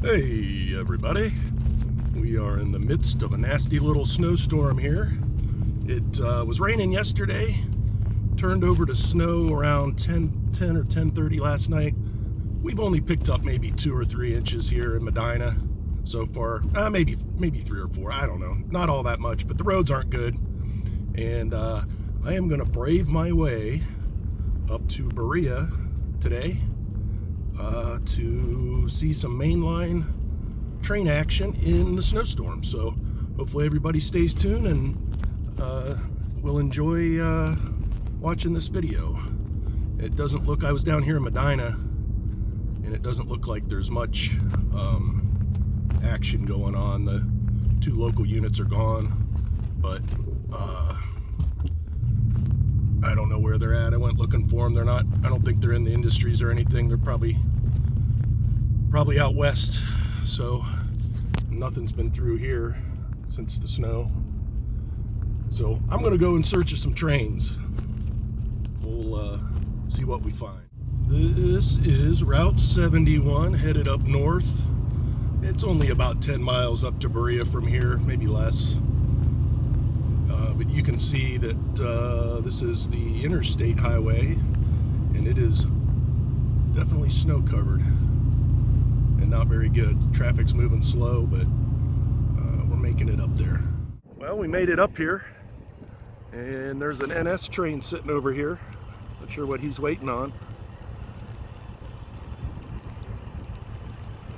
Hey everybody, we are in the midst of a nasty little snowstorm here. It was raining yesterday, turned over to snow around 10 or 10:30 last night. We've only picked up maybe 2 or 3 inches here in Medina so far. Maybe 3 or 4, I don't know. Not all that much, but the roads aren't good. And I am going to brave my way up to Berea today to see some mainline train action in the snowstorm. So hopefully everybody stays tuned and will enjoy watching this video. It doesn't look, I was down here in Medina, and it doesn't look like there's much action going on. The 2 local units are gone, but I don't know where they're at. I went looking for them. They're not, I don't think they're in the industries or anything. They're probably out west. So nothing's been through here since the snow. So I'm gonna go in search of some trains. We'll see what we find. This is Route 71 headed up north. It's only about 10 miles up to Berea from here, maybe less. But you can see that this is the interstate highway, and it is definitely snow covered and not very good. Traffic's moving slow, but we're making it up there. Well, we made it up here, and there's an NS train sitting over here. Not sure what he's waiting on.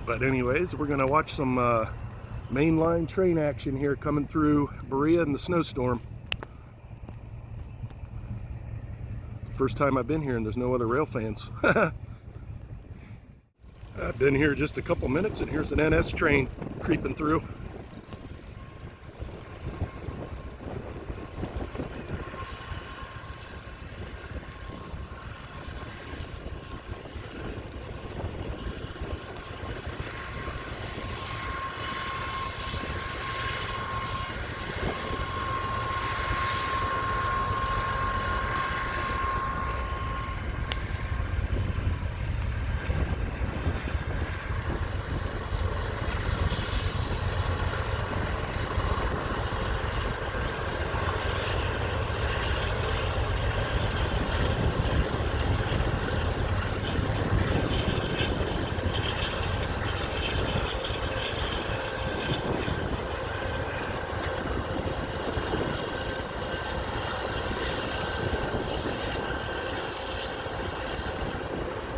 But anyways, we're gonna watch some mainline train action here coming through Berea in the snowstorm. First time I've been here and there's no other rail fans. I've been here just a couple minutes and here's an NS train creeping through.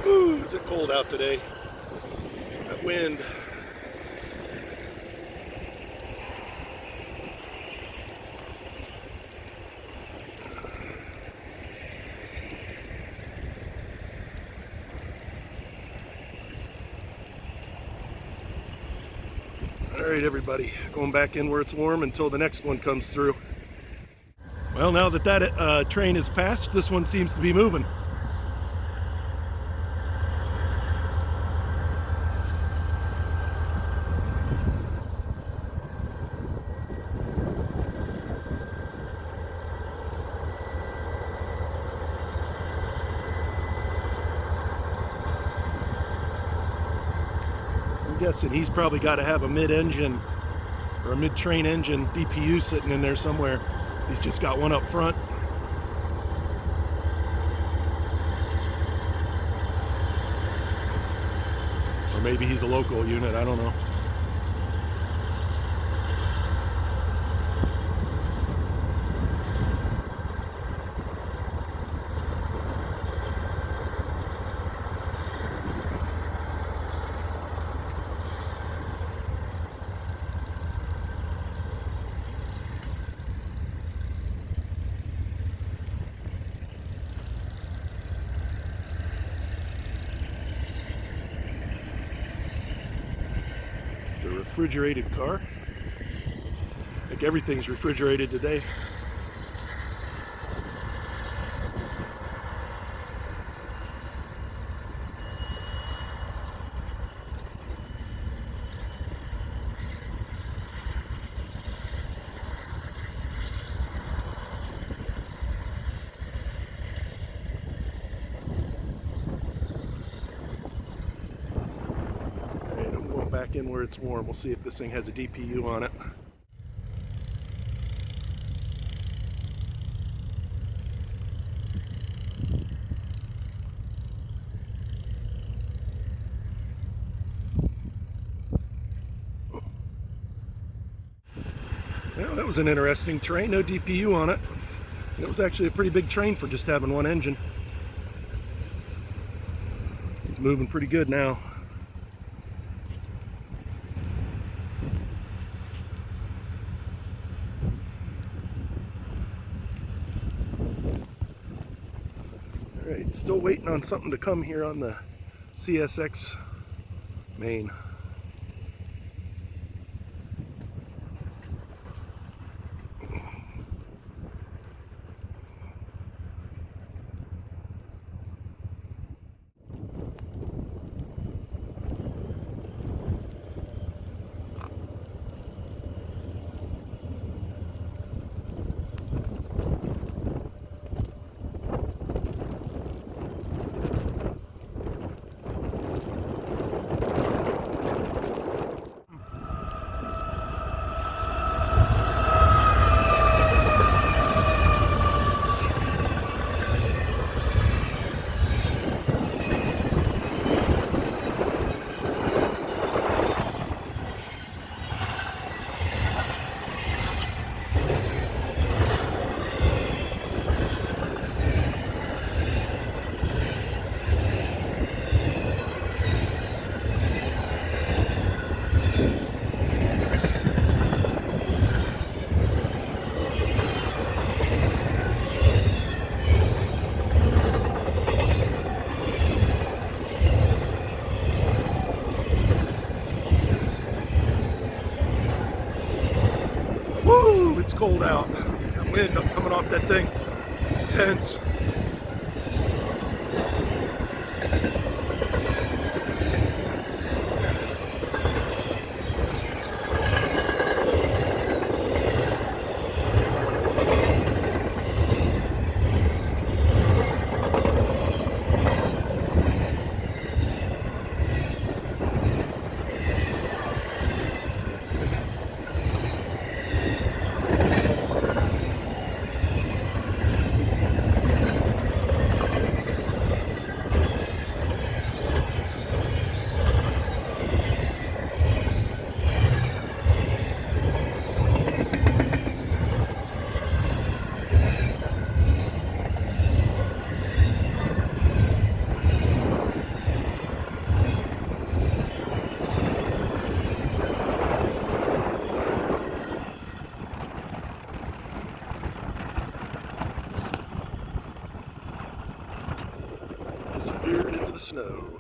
Ooh, is it cold out today? That wind. All right, everybody, going back in where it's warm until the next one comes through. Well, now that train is passed, this one seems to be moving. Guessing he's probably got to have a mid-engine or a mid-train engine DPU sitting in there somewhere. He's just got one up front. Or maybe he's a local unit, I don't know. Refrigerated car. I think everything's refrigerated today. back in where it's warm. We'll see if this thing has a DPU on it. Well, that was an interesting train, no DPU on it. It was actually a pretty big train for just having one engine. It's moving pretty good now. Alright, still waiting on something to come here on the CSX main. Woo! It's cold out. That wind coming off that thing. It's intense. Disappeared into the snow.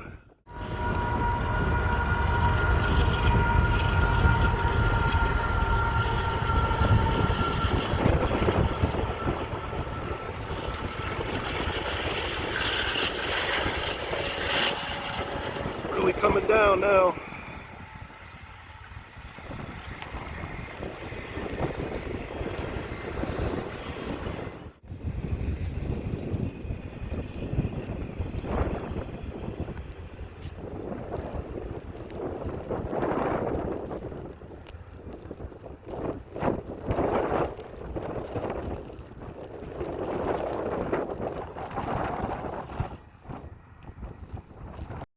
Really coming down now.